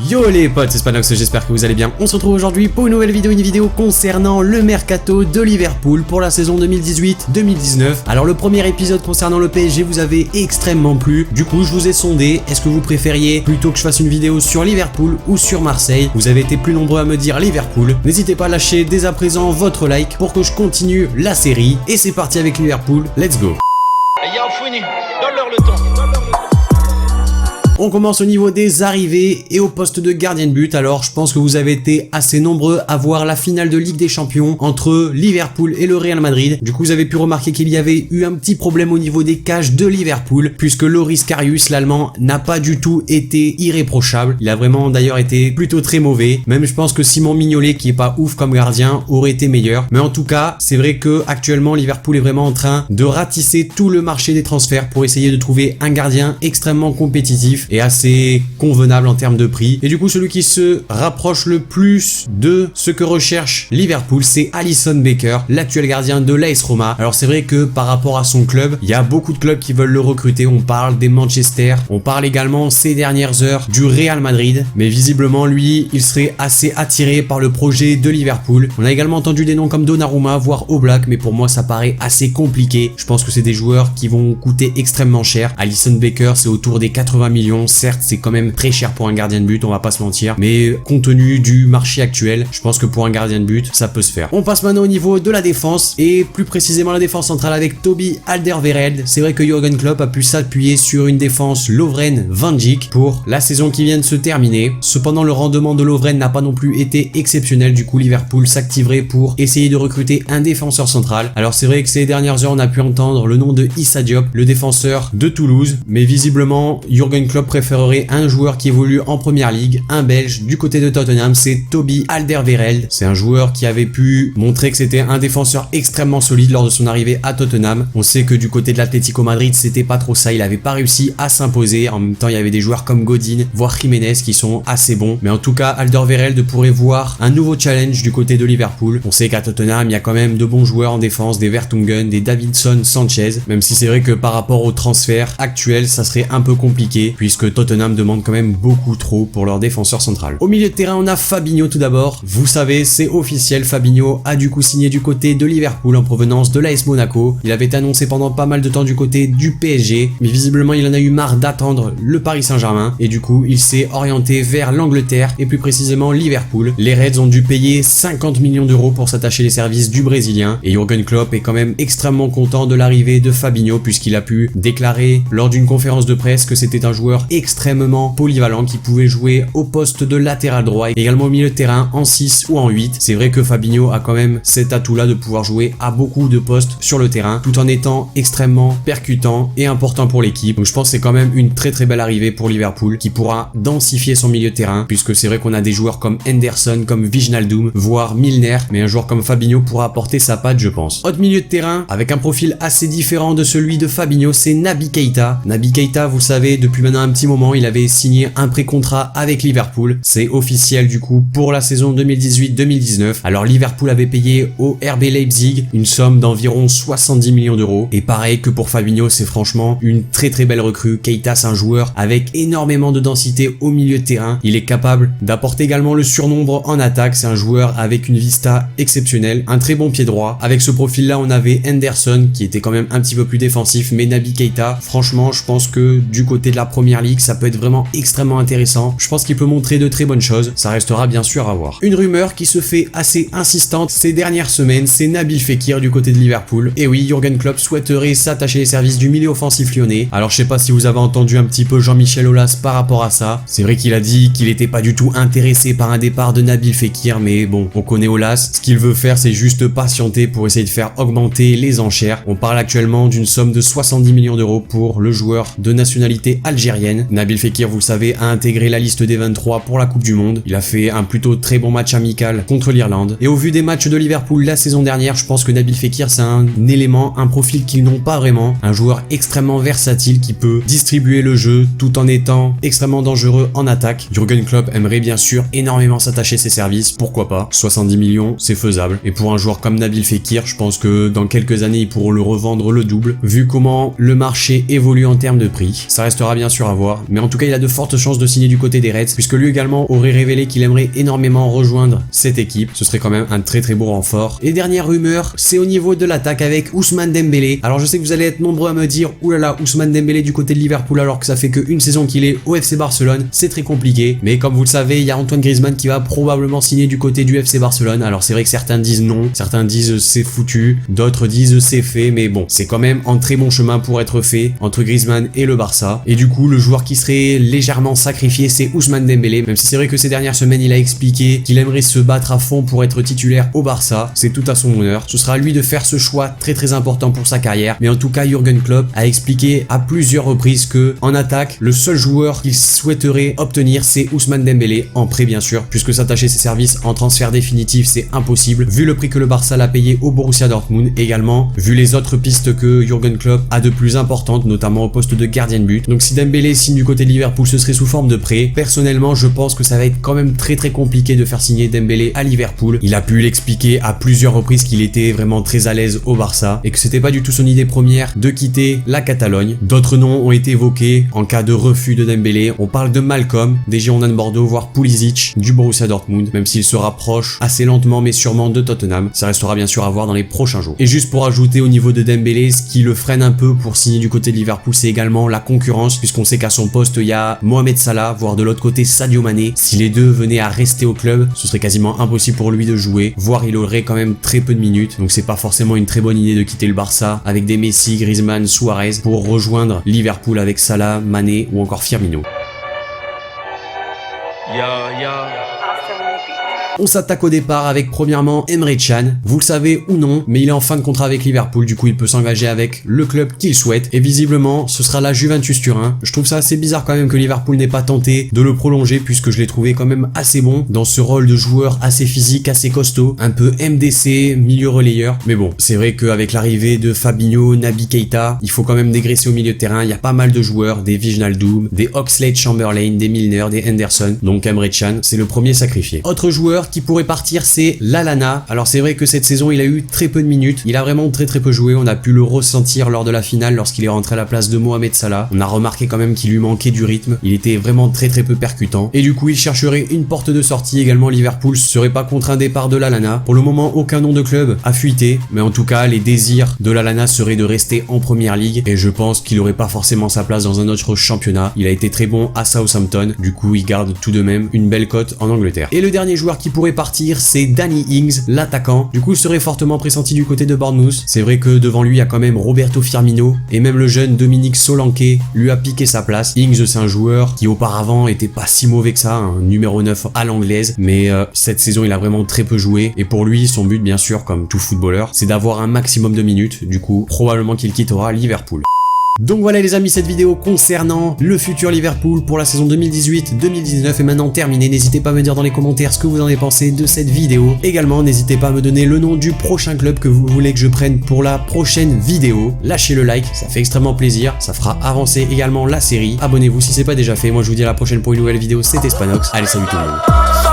Yo les potes, c'est Spanox, j'espère que vous allez bien. On se retrouve aujourd'hui pour une nouvelle vidéo, concernant le mercato de Liverpool pour la saison 2018-2019. Alors le premier épisode concernant le PSG vous avait extrêmement plu, du coup je vous ai sondé, est-ce que vous préfériez plutôt que je fasse une vidéo sur Liverpool ou sur Marseille? Vous avez été plus nombreux à me dire Liverpool, n'hésitez pas à lâcher dès à présent votre like pour que je continue la série. Et c'est parti avec Liverpool, let's go. Donne-leur le temps. On commence au niveau des arrivées et au poste de gardien de but. Alors je pense que vous avez été assez nombreux à voir la finale de Ligue des Champions entre Liverpool et le Real Madrid. Du coup vous avez pu remarquer qu'il y avait eu un petit problème au niveau des cages de Liverpool, puisque Loris Karius, l'allemand, n'a pas du tout été irréprochable. Il a vraiment d'ailleurs été plutôt très mauvais. Même je pense que Simon Mignolet, qui est pas ouf comme gardien, aurait été meilleur. Mais en tout cas c'est vrai que actuellement Liverpool est vraiment en train de ratisser tout le marché des transferts pour essayer de trouver un gardien extrêmement compétitif et assez convenable en termes de prix. Et du coup celui qui se rapproche le plus de ce que recherche Liverpool, c'est Alisson Becker, l'actuel gardien de l'AS Roma. Alors c'est vrai que par rapport à son club, il y a beaucoup de clubs qui veulent le recruter. On parle des Manchester, on parle également ces dernières heures du Real Madrid, mais visiblement lui il serait assez attiré par le projet de Liverpool. On a également entendu des noms comme Donnarumma, voire Oblak, mais pour moi ça paraît assez compliqué. Je pense que c'est des joueurs qui vont coûter extrêmement cher. Alisson Becker c'est autour des 80 millions. Certes c'est quand même très cher pour un gardien de but, on va pas se mentir, mais compte tenu du marché actuel, je pense que pour un gardien de but ça peut se faire. On passe maintenant au niveau de la défense, et plus précisément la défense centrale avec Toby Alderweireld. C'est vrai que Jürgen Klopp a pu s'appuyer sur une défense Lovren-Van Dijk pour la saison qui vient de se terminer. Cependant le rendement de Lovren n'a pas non plus été exceptionnel, du coup Liverpool s'activerait pour essayer de recruter un défenseur central. Alors c'est vrai que ces dernières heures on a pu entendre le nom de Issa Diop, le défenseur de Toulouse, mais visiblement Jürgen Klopp préférerait un joueur qui évolue en première ligue, un belge du côté de Tottenham, c'est Toby Alderweireld. C'est un joueur qui avait pu montrer que c'était un défenseur extrêmement solide lors de son arrivée à Tottenham. On sait que du côté de l'Atlético Madrid c'était pas trop ça, il avait pas réussi à s'imposer. En même temps il y avait des joueurs comme Godin, voire Jiménez qui sont assez bons, mais en tout cas Alderweireld pourrait voir un nouveau challenge du côté de Liverpool. On sait qu'à Tottenham il y a quand même de bons joueurs en défense, des Vertonghen, des Davinson Sanchez, même si c'est vrai que par rapport au transfert actuel ça serait un peu compliqué puisque Tottenham demande quand même beaucoup trop pour leur défenseur central. Au milieu de terrain on a Fabinho tout d'abord. Vous savez c'est officiel, Fabinho a du coup signé du côté de Liverpool en provenance de l'AS Monaco. Il avait été annoncé pendant pas mal de temps du côté du PSG, mais visiblement il en a eu marre d'attendre le Paris Saint-Germain et du coup il s'est orienté vers l'Angleterre et plus précisément Liverpool. Les Reds ont dû payer 50 millions d'euros pour s'attacher les services du Brésilien et Jürgen Klopp est quand même extrêmement content de l'arrivée de Fabinho puisqu'il a pu déclarer lors d'une conférence de presse que c'était un joueur extrêmement polyvalent qui pouvait jouer au poste de latéral droit et également au milieu de terrain en 6 ou en 8. C'est vrai que Fabinho a quand même cet atout là de pouvoir jouer à beaucoup de postes sur le terrain tout en étant extrêmement percutant et important pour l'équipe. Donc je pense que c'est quand même une très belle arrivée pour Liverpool qui pourra densifier son milieu de terrain puisque c'est vrai qu'on a des joueurs comme Henderson, comme Wijnaldum, voire Milner, mais un joueur comme Fabinho pourra apporter sa patte je pense. Autre milieu de terrain avec un profil assez différent de celui de Fabinho, c'est Naby Keita. Naby Keita vous le savez depuis maintenant un petit moment il avait signé un pré-contrat avec Liverpool. C'est officiel du coup pour la saison 2018-2019. Alors Liverpool avait payé au RB Leipzig une somme d'environ 70 millions d'euros. Et pareil que pour Fabinho, c'est franchement une très belle recrue. Keita c'est un joueur avec énormément de densité au milieu de terrain. Il est capable d'apporter également le surnombre en attaque. C'est un joueur avec une vista exceptionnelle, un très bon pied droit. Avec ce profil là on avait Henderson qui était quand même un petit peu plus défensif, mais Naby Keita franchement je pense que du côté de la première ligue ça peut être vraiment extrêmement intéressant. Je pense qu'il peut montrer de très bonnes choses, ça restera bien sûr à voir. Une rumeur qui se fait assez insistante ces dernières semaines, c'est Nabil Fekir du côté de Liverpool. Et oui, Jürgen Klopp souhaiterait s'attacher les services du milieu offensif lyonnais. Alors je sais pas si vous avez entendu un petit peu Jean-Michel Aulas par rapport à ça. C'est vrai qu'il a dit qu'il était pas du tout intéressé par un départ de Nabil Fekir, mais bon, on connaît Aulas. Ce qu'il veut faire c'est juste patienter pour essayer de faire augmenter les enchères. On parle actuellement d'une somme de 70 millions d'euros pour le joueur de nationalité algérienne. Nabil Fekir, vous le savez, a intégré la liste des 23 pour la Coupe du Monde. Il a fait un plutôt très bon match amical contre l'Irlande. Et au vu des matchs de Liverpool la saison dernière, je pense que Nabil Fekir c'est un élément, un profil qu'ils n'ont pas vraiment. Un joueur extrêmement versatile qui peut distribuer le jeu tout en étant extrêmement dangereux en attaque. Jürgen Klopp aimerait bien sûr énormément s'attacher ses services, pourquoi pas. 70 millions c'est faisable. Et pour un joueur comme Nabil Fekir, je pense que dans quelques années ils pourront le revendre le double. Vu comment le marché évolue en termes de prix, ça restera bien sûr à voir. voir. Mais en tout cas, il a de fortes chances de signer du côté des Reds, puisque lui également aurait révélé qu'il aimerait énormément rejoindre cette équipe. Ce serait quand même un très très beau renfort. Et dernière rumeur, c'est au niveau de l'attaque avec Ousmane Dembélé. Alors je sais que vous allez être nombreux à me dire, oulala, Ousmane Dembélé du côté de Liverpool alors que ça fait qu'une saison qu'il est au FC Barcelone, c'est très compliqué. Mais comme vous le savez, il y a Antoine Griezmann qui va probablement signer du côté du FC Barcelone. Alors c'est vrai que certains disent non, certains disent c'est foutu, d'autres disent c'est fait, mais bon, c'est quand même en très bon chemin pour être fait entre Griezmann et le Barça. Et du coup, le joueur qui serait légèrement sacrifié, c'est Ousmane Dembélé, même si c'est vrai que ces dernières semaines, il a expliqué qu'il aimerait se battre à fond pour être titulaire au Barça. C'est tout à son honneur. Ce sera à lui de faire ce choix très très important pour sa carrière. Mais en tout cas, Jürgen Klopp a expliqué à plusieurs reprises que en attaque, le seul joueur qu'il souhaiterait obtenir, c'est Ousmane Dembélé, en prêt bien sûr, puisque s'attacher ses services en transfert définitif, c'est impossible, vu le prix que le Barça l'a payé au Borussia Dortmund, également vu les autres pistes que Jürgen Klopp a de plus importantes, notamment au poste de gardien de but. Donc si Dembélé signe du côté de Liverpool, ce serait sous forme de prêt. Personnellement, je pense que ça va être quand même très très compliqué de faire signer Dembélé à Liverpool. Il a pu l'expliquer à plusieurs reprises qu'il était vraiment très à l'aise au Barça et que c'était pas du tout son idée première de quitter la Catalogne. D'autres noms ont été évoqués en cas de refus de Dembélé. On parle de Malcolm, des Girondins de Bordeaux, voire Pulisic du Borussia Dortmund, même s'il se rapproche assez lentement mais sûrement de Tottenham. Ça restera bien sûr à voir dans les prochains jours. Et juste pour ajouter au niveau de Dembélé, ce qui le freine un peu pour signer du côté de Liverpool, c'est également la concurrence, puisqu'on sait qu'à son poste il y a Mohamed Salah, voire de l'autre côté Sadio Mané. Si les deux venaient à rester au club, ce serait quasiment impossible pour lui de jouer, voire il aurait quand même très peu de minutes. Donc c'est pas forcément une très bonne idée de quitter le Barça avec des Messi, Griezmann, Suarez pour rejoindre Liverpool avec Salah, Mané ou encore Firmino. On s'attaque au départ avec premièrement Emre Can. Vous le savez ou non, mais il est en fin de contrat avec Liverpool, du coup il peut s'engager avec le club qu'il souhaite. Et visiblement, ce sera la Juventus Turin. Je trouve ça assez bizarre quand même que Liverpool n'ait pas tenté de le prolonger, puisque je l'ai trouvé quand même assez bon dans ce rôle de joueur assez physique, assez costaud, un peu MDC, milieu relayeur. Mais bon, c'est vrai qu'avec l'arrivée de Fabinho, Naby Keita, il faut quand même dégraisser au milieu de terrain. Il y a pas mal de joueurs, des Wijnaldum, des Oxlade-Chamberlain, des Milner, des Henderson. Donc Emre Can, c'est le premier sacrifié. Autre joueur qui pourrait partir, c'est Lallana. Alors c'est vrai que cette saison il a eu très peu de minutes, il a vraiment très peu joué, on a pu le ressentir lors de la finale lorsqu'il est rentré à la place de Mohamed Salah. On a remarqué quand même qu'il lui manquait du rythme, il était vraiment très peu percutant et du coup il chercherait une porte de sortie. Également Liverpool serait pas contre un départ de Lallana. Pour le moment aucun nom de club a fuité, mais en tout cas les désirs de Lallana seraient de rester en première ligue et je pense qu'il aurait pas forcément sa place dans un autre championnat. Il a été très bon à Southampton, du coup il garde tout de même une belle cote en Angleterre. Et le dernier joueur qui pourrait partir, c'est Danny Ings, l'attaquant. Du coup, il serait fortement pressenti du côté de Bournemouth. C'est vrai que devant lui, il y a quand même Roberto Firmino et même le jeune Dominique Solanke lui a piqué sa place. Ings, c'est un joueur qui auparavant était pas si mauvais que ça, un numéro 9 à l'anglaise, mais cette saison, il a vraiment très peu joué et pour lui, son but, bien sûr, comme tout footballeur, c'est d'avoir un maximum de minutes. Du coup, probablement qu'il quittera Liverpool. Donc voilà les amis, cette vidéo concernant le futur Liverpool pour la saison 2018-2019 est maintenant terminée. N'hésitez pas à me dire dans les commentaires ce que vous en avez pensé de cette vidéo. Également, n'hésitez pas à me donner le nom du prochain club que vous voulez que je prenne pour la prochaine vidéo. Lâchez le like, ça fait extrêmement plaisir, ça fera avancer également la série. Abonnez-vous si c'est pas déjà fait. Moi je vous dis à la prochaine pour une nouvelle vidéo, c'était Spanox. Allez, salut tout le monde.